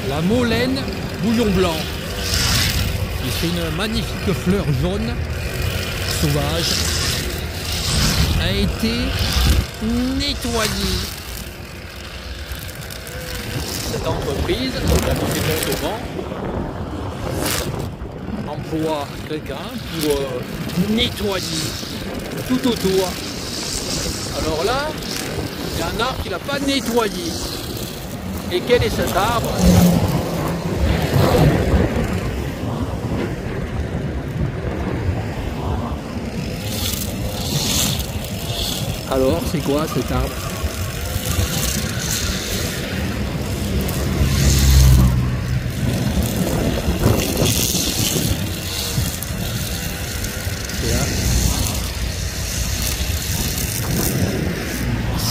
La Molène bouillon blanc. C'est une magnifique fleur jaune, sauvage, a été nettoyée. Cette entreprise, la société Montauban, emploie quelqu'un pour nettoyer tout autour. Alors là, il y a un arbre qu'il n'a pas nettoyé. Et quel est cet arbre? Alors, c'est quoi cet arbre?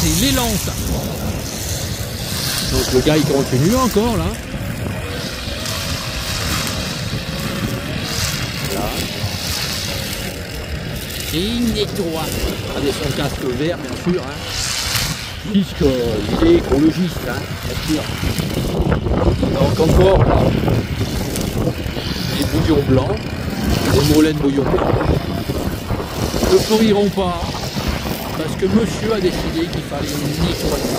C'est l'élante. Donc le gars il continue encore là. Là. Et il nettoie. Avec son casque vert bien sûr. Hein. Puisqu'il est écologiste, hein, bien sûr. Donc encore là. Les bouillons blancs. Les molènes bouillons blancs. Ne fleuriront pas. Parce que monsieur a décidé qu'il fallait nettoyer.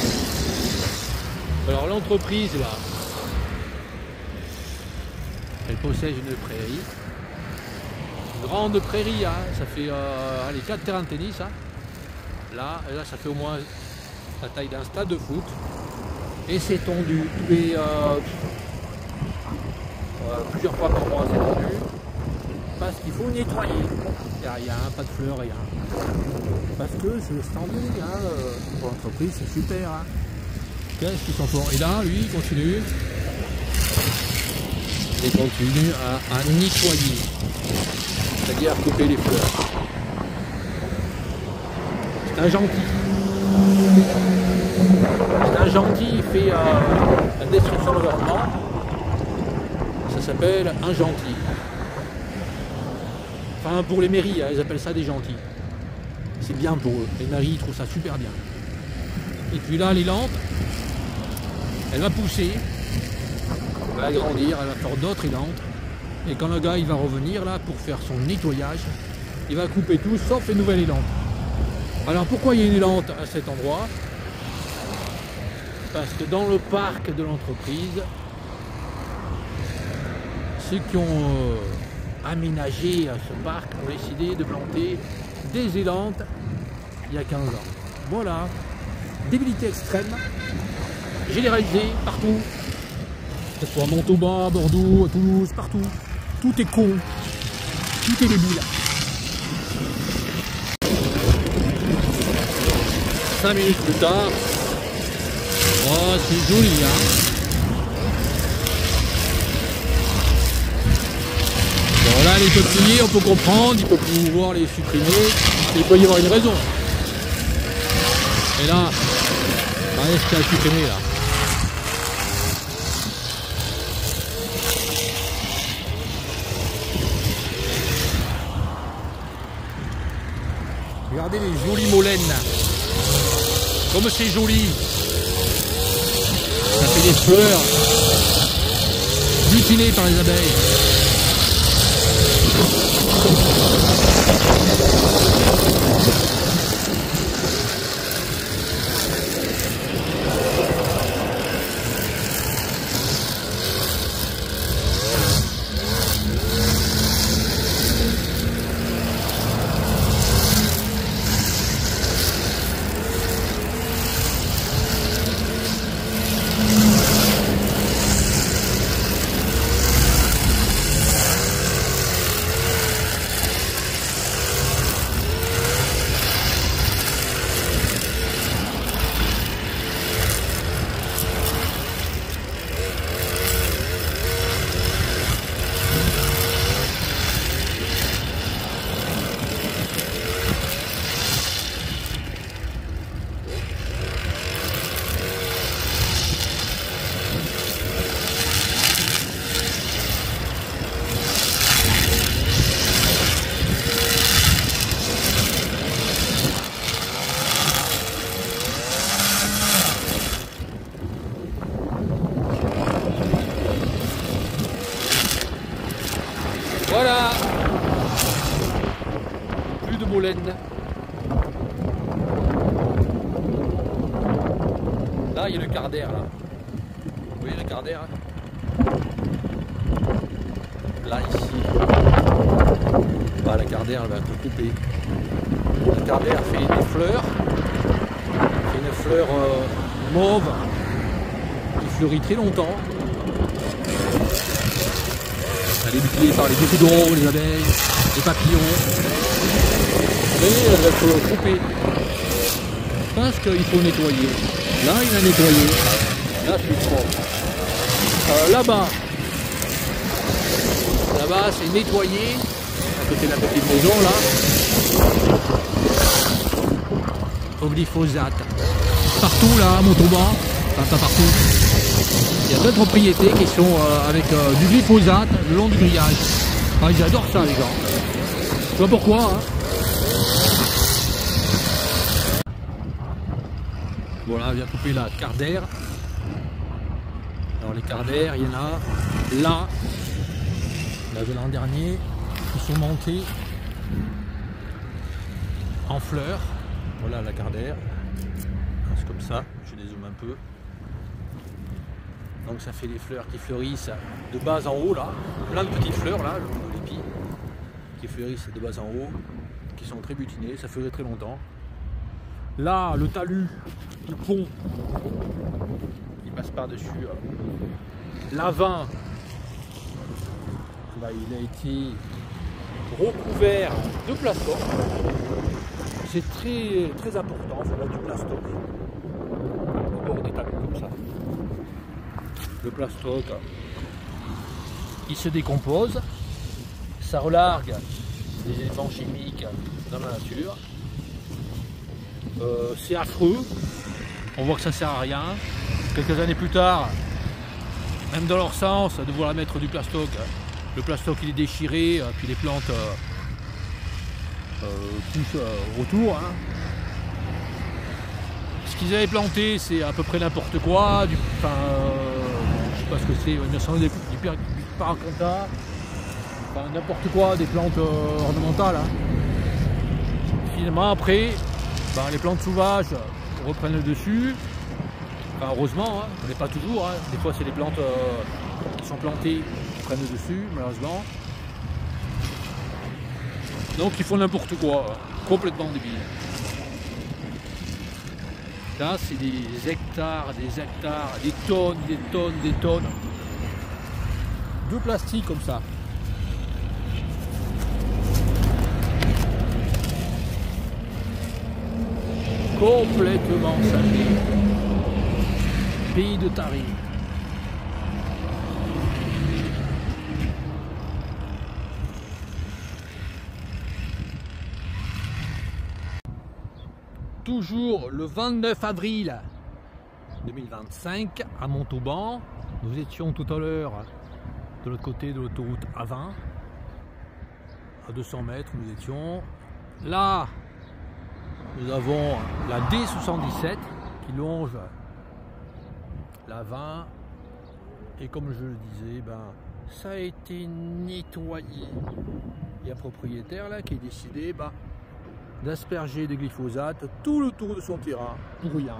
Alors l'entreprise là, elle possède une prairie. Une grande prairie, hein, ça fait allez, 4 terrains de tennis. Hein. Là, ça fait au moins la taille d'un stade de foot. Et c'est tendu. Plusieurs fois par mois c'est tendu. Parce qu'il faut nettoyer. Il n'y a pas de fleurs, rien. Parce que c'est standard, hein, pour l'entreprise, c'est super. Hein. Qu'est-ce qu'ils sont forts? Et là, lui, il continue. Il continue à nettoyer. C'est-à-dire à couper les fleurs. C'est un gentil. C'est un gentil, il fait la destruction de l'environnement. Ça s'appelle un gentil. Enfin, pour les mairies, hein, ils appellent ça des gentils. C'est bien pour eux. Les mairies trouvent ça super bien. Et puis là, l'élante, elle va pousser, elle va grandir, elle va faire d'autres élantes. Et quand le gars il va revenir là pour faire son nettoyage, il va couper tout sauf les nouvelles élantes. Alors pourquoi il y a une élante à cet endroit? Parce que dans le parc de l'entreprise, ceux qui ont aménagé ce parc ont décidé de planter des élantes il y a 15 ans. Voilà, débilité extrême, généralisée partout, que ce soit à Montauban, à Bordeaux, à Toulouse, partout. Tout est con, tout est débile. 5 minutes plus tard, oh c'est joli hein. Bon là les peupliers on peut comprendre, il peut pouvoir les supprimer, il peut y avoir une raison. Et là, qu'est-ce qu'il y a à supprimer là? Regardez les jolies molènes. Comme c'est joli. Ça fait des fleurs butinés par les abeilles. Là, il y a le quart d'air là. Vous voyez le quart d'air hein? Là, ici. Bah, la quart d'air va être coupée. La quart d'air fait des fleurs. C'est une fleur mauve qui fleurit très longtemps. Elle est utilisée par les écudons, les abeilles, les papillons. Mais elle va être coupée. Parce qu'il faut nettoyer. Là, il a nettoyé. Là, c'est propre. Là-bas, c'est nettoyé. À côté de la petite maison, là. Au glyphosate. Partout, là, à Montauban. Enfin, pas partout. Il y a d'autres propriétés qui sont avec du glyphosate le long du grillage. Ah, j'adore ça, les gens. Je sais pas pourquoi, hein. Voilà, on vient couper la quart d'air. Alors les quarts d'air, il y en a là, de l'an dernier, qui sont montés en fleurs. Voilà la quart d'air. C'est comme ça, je dézoome un peu. Donc ça fait des fleurs qui fleurissent de bas en haut là, plein de petites fleurs là, le long de l'épi, qui fleurissent de bas en haut, qui sont très butinées, ça fleurit très longtemps. Là, le talus du pont qui passe par-dessus l'Avin, bah, il a été recouvert de plastoc. C'est très, très important, il faut mettre du plastoc au bord des talus comme ça. Le plastoc, il se décompose, ça relargue des éléments chimiques dans la nature. C'est affreux, on voit que ça sert à rien. Quelques années plus tard, même dans leur sens de vouloir mettre du plastoc, le plastoc il est déchiré, puis les plantes poussent autour. Hein. Ce qu'ils avaient planté, c'est à peu près n'importe quoi, je sais pas ce que c'est, il me semble du paraconta, enfin n'importe quoi, des plantes ornementales. Hein. Finalement après, les plantes sauvages reprennent le dessus. Enfin, heureusement, hein, mais pas toujours. Hein. Des fois, c'est les plantes qui sont plantées qui prennent le dessus, malheureusement. Donc, ils font n'importe quoi, complètement débile. Là, c'est des hectares, des tonnes de plastique comme ça. Complètement salé. Pays de tarés. Toujours le 29 avril 2025 à Montauban. Nous étions tout à l'heure de l'autre côté de l'autoroute A20. À 200 mètres, nous étions là. Nous avons la D77 qui longe la 20 et comme je le disais, ça a été nettoyé. Il y a un propriétaire là qui a décidé d'asperger des glyphosates tout le tour de son terrain pour rien.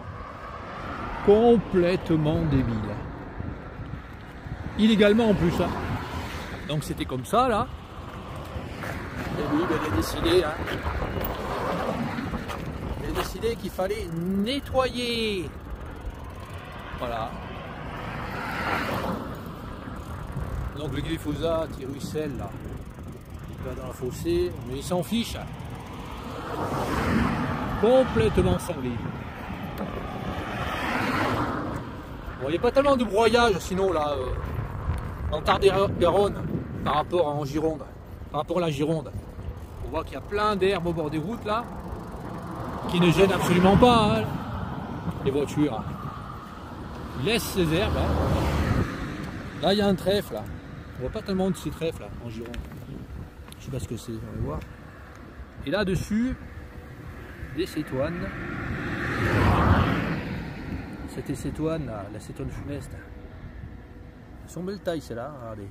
Complètement débile. Illégalement en plus. Hein. Donc c'était comme ça là. Et lui il a décidé là. Décidé qu'il fallait nettoyer. Voilà. Donc le glyphosate il ruisselle là. Il va dans la fossé, mais il s'en fiche. Complètement cinglé. Bon, il n'y a pas tellement de broyage sinon là en Tarn-et-Garonne par rapport en Gironde. Par rapport à la Gironde. On voit qu'il y a plein d'herbes au bord des routes là. Qui ne gênent absolument pas hein, les voitures. Ils laissent ces herbes. Hein. Là, il y a un trèfle. Là. On voit pas tellement de ces trèfles là, en Gironde. Je sais pas ce que c'est, on va voir. Et là-dessus, des cétoines. C'était cétoine, là, la cétoine funeste. Elles sont belles tailles, celles-là, regardez.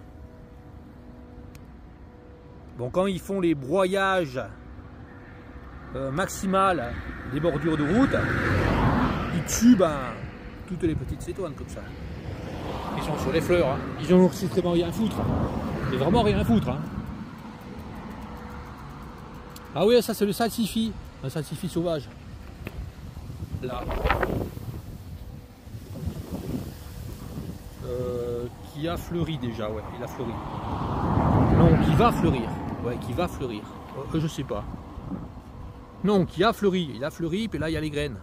Bon, quand ils font les broyages maximales des bordures de route, ils tuent toutes les petites cétoines comme ça. Ils sont sur les fleurs, hein. Ils en ont strictement rien à foutre. C'est vraiment rien à foutre. Hein. Ah oui, ça c'est le salsifis, un salsifis sauvage. Là. Qui a fleuri déjà, ouais, il a fleuri. Non, qui va fleurir. Ouais, qui va fleurir. Je sais pas. Non, qui a fleuri. Il a fleuri, puis là il y a les graines.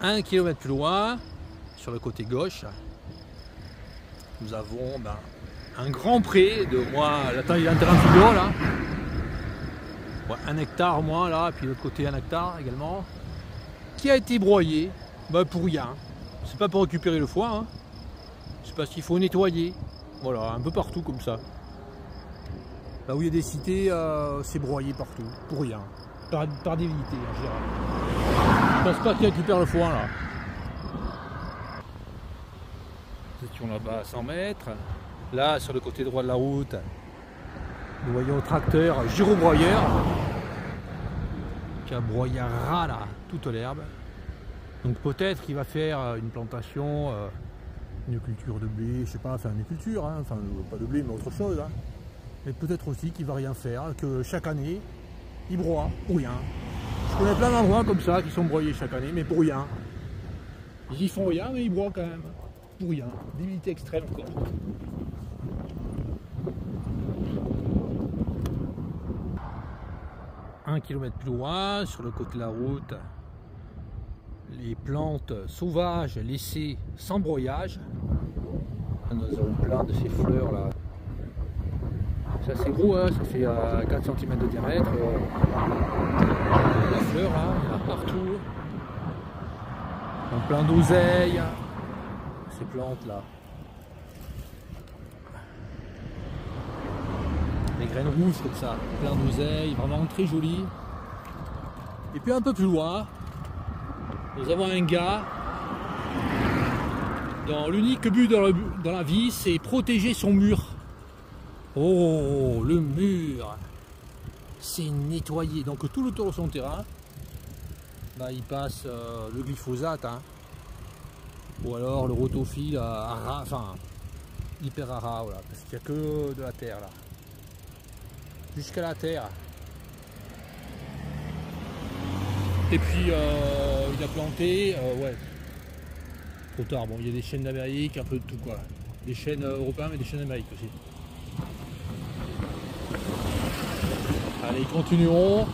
Un kilomètre plus loin, sur le côté gauche, nous avons un grand pré de moi, la taille d'un terrain de football là. Ouais, 1 hectare au moins là, et puis de l'autre côté 1 hectare également, qui a été broyé pour rien. C'est pas pour récupérer le foin, hein. C'est parce qu'il faut nettoyer. Voilà, un peu partout comme ça. Là où il y a des cités, c'est broyé partout, pour rien. Par débilité en général. Je pense pas qu'il récupère le foin là. Nous étions là-bas à 100 mètres. Là, sur le côté droit de la route, nous voyons le tracteur gyrobroyeur qui a broyé à ras là, toute l'herbe. Donc peut-être qu'il va faire une plantation, une culture de blé, je sais pas, enfin une culture, hein, enfin pas de blé mais autre chose. Hein. Mais peut-être aussi qu'il va rien faire, que chaque année, il broie pour rien. Je connais plein d'endroits comme ça qui sont broyés chaque année, mais pour rien. Ils y font rien, mais ils broient quand même. Pour rien. Débilité extrême encore. Un kilomètre plus loin, sur le côté de la route, les plantes sauvages laissées sans broyage. Nous avons plein de ces fleurs là. C'est assez gros, hein, ça fait 4 cm de diamètre. La fleur là, il y en a partout. Donc plein d'oseilles, ces plantes là. Des graines rouges comme ça, plein d'oseilles, vraiment très jolies. Et puis un peu plus loin, nous avons un gars dont l'unique but dans la vie, c'est protéger son mur. Oh, le mur, c'est nettoyé. Donc tout le tour de son terrain, il passe le glyphosate, hein, ou alors le rotofil à ras, enfin hyper à ras, voilà, parce qu'il n'y a que de la terre là, jusqu'à la terre. Et puis il a planté, ouais, trop tard. Bon, il y a des chênes d'Amérique, un peu de tout quoi, des chênes européens mais des chênes d'Amérique aussi. Allez, continuons.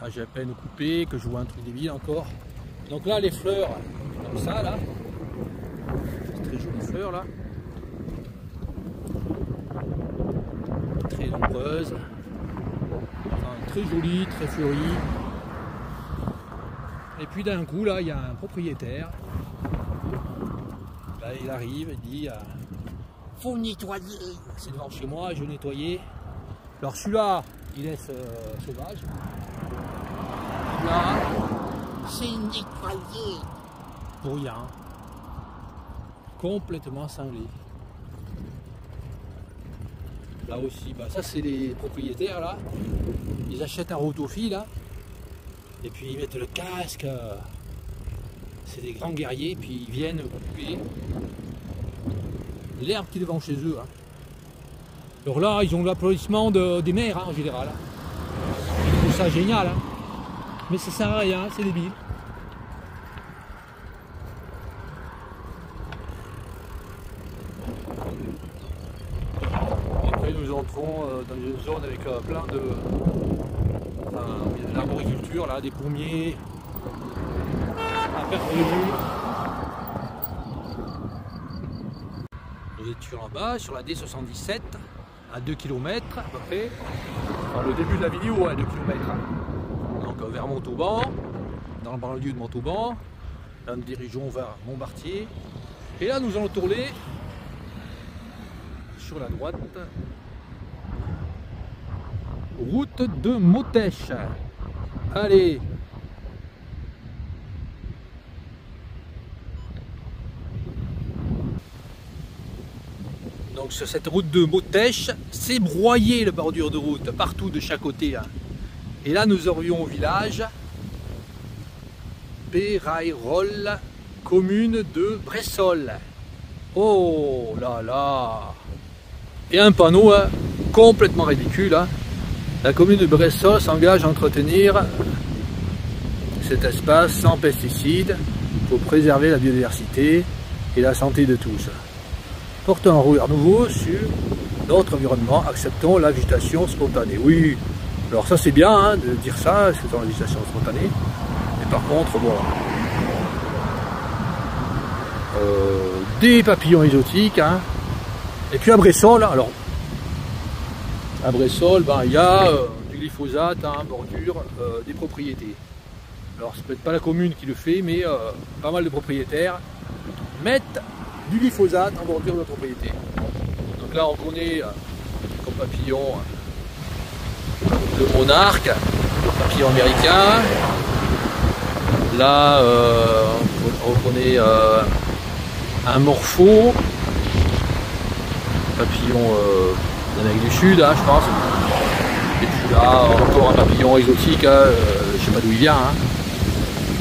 Ah, j'ai à peine coupé que je vois un truc débile encore. Donc là, les fleurs, comme ça là, c'est très jolies fleurs là, très nombreuses, enfin, très jolies, très fleuries. Et puis d'un coup là il y a un propriétaire, là il arrive et dit faut nettoyer, c'est devant chez moi, je vais nettoyer. Alors celui-là il laisse sauvage, là c'est nettoyé pour rien, complètement cinglé. Là aussi, ça c'est les propriétaires là, ils achètent un rotofil là. Et puis ils mettent le casque, c'est des grands guerriers, puis ils viennent couper l'herbe qui est devant chez eux. Hein. Alors là, ils ont l'applaudissement des maires hein, en général. Ils trouvent ça génial, hein. Mais ça sert à rien, c'est débile. Après nous entrons dans une zone avec plein de... il y a de l'arboriculture là, des pommiers à perte de vue. Nous étions là-bas sur la D77 à 2 km à peu près. Enfin, le début de la vidéo à 2 km. Donc vers Montauban, dans le banlieue de Montauban. Là nous dirigeons vers Montbartier. Et là nous allons tourner sur la droite. route de Motèche. Allez. Donc sur cette route de Motèche, c'est broyé la bordure de route, partout de chaque côté. Hein. Et là nous aurions au village Pérayrolles, commune de Bressol. Oh là là. Et un panneau hein, complètement ridicule. Hein. La commune de Bressol s'engage à entretenir cet espace sans pesticides pour préserver la biodiversité et la santé de tous. Portons un regard nouveau sur notre environnement, acceptons la végétation spontanée. Oui, alors ça c'est bien hein, de dire ça, c'est dans la végétation spontanée. Mais par contre, bon, des papillons exotiques. Hein. Et puis à Bressol, alors, à Bressol, ben, il y a du glyphosate en bordure des propriétés. Alors c'est peut-être pas la commune qui le fait, mais pas mal de propriétaires mettent du glyphosate en bordure de propriété. Donc là on connaît comme papillon le monarque, le papillon américain. Là on connaît un morpho, papillon d'Amérique du Sud, hein, je pense. Et puis là encore un papillon exotique, hein, je sais pas d'où il vient. Hein.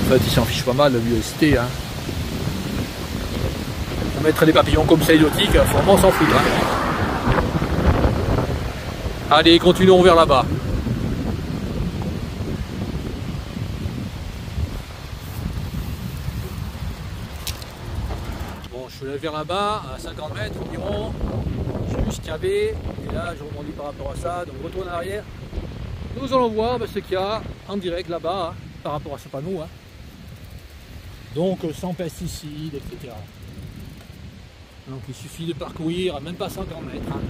En fait il s'en fiche pas mal de la biodiversité. Hein. Mettre des papillons comme ça exotiques, faut vraiment s'en foutre. Hein. Allez, continuons vers là-bas. Bon, je suis allé vers là-bas, à 50 mètres environ. J'ai vu ce qu'il y avait, et là je rebondis par rapport à ça, donc retourne en arrière. Nous allons voir ce qu'il y a en direct là-bas, hein, par rapport à ce panneau. Hein. Donc sans pesticides, etc. Donc il suffit de parcourir même pas 50 mètres hein,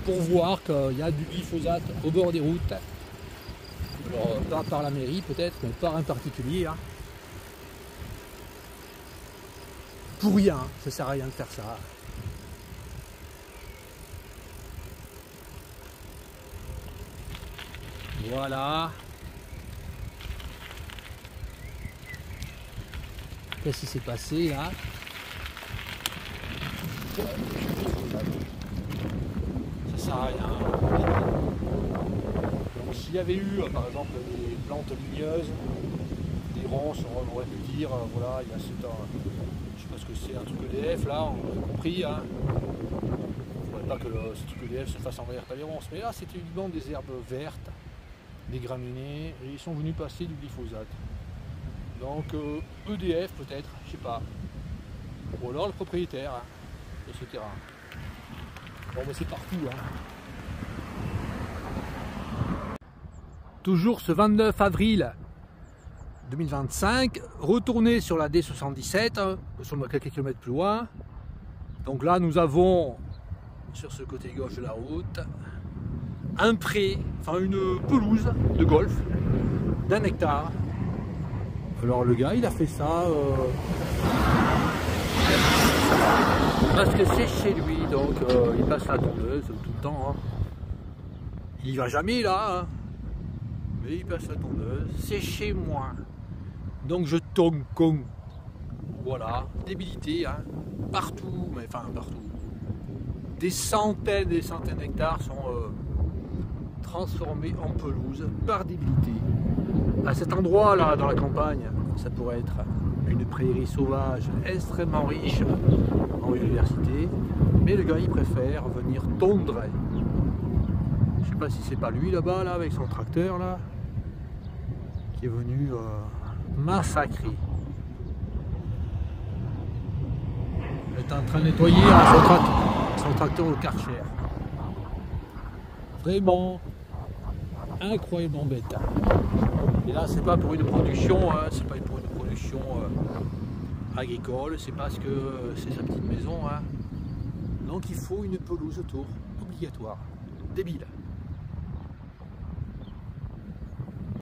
pour voir qu'il y a du glyphosate au bord des routes. Alors, pas par la mairie peut-être, mais par un particulier. Hein. Pour rien, ça sert à rien de faire ça. Voilà. Qu'est-ce qui s'est passé là? Ça sert à rien. Donc s'il y avait eu par exemple des plantes ligneuses, des ronces, on aurait pu dire voilà, il y a ce temps. Je sais pas ce que c'est, un truc EDF là, on a compris. Hein. Il ne faudrait pas que ce truc EDF se fasse envahir par les ronces. Mais là c'était uniquement des herbes vertes, des graminées, et ils sont venus passer du glyphosate. Donc EDF peut-être, je sais pas. Ou alors le propriétaire. Hein. De ce terrain. Bon mais c'est partout hein. Toujours ce 29 avril 2025, retourner sur la D77, hein, sur quelques kilomètres plus loin. Donc là nous avons sur ce côté gauche de la route un pré, enfin une pelouse de golf d'1 hectare. Alors le gars il a fait ça parce que c'est chez lui, donc il passe la tondeuse tout le temps. Hein. Il va jamais là, hein. Mais il passe la tondeuse. C'est chez moi. Donc je tombe con. Voilà, débilité, hein. Partout, mais enfin partout. Des centaines d'hectares sont transformés en pelouse par débilité. À cet endroit là, dans la campagne, ça pourrait être une prairie sauvage extrêmement riche en biodiversité, mais le gars il préfère venir tondre. Je sais pas si c'est pas lui là-bas là avec son tracteur là qui est venu massacrer. Il est en train de nettoyer son tracteur au Karcher. Vraiment incroyablement bête. Et là c'est pas pour une production, hein, c'est pas pour une production agricole, c'est parce que c'est sa petite maison. Hein. Donc il faut une pelouse autour, obligatoire. Débile.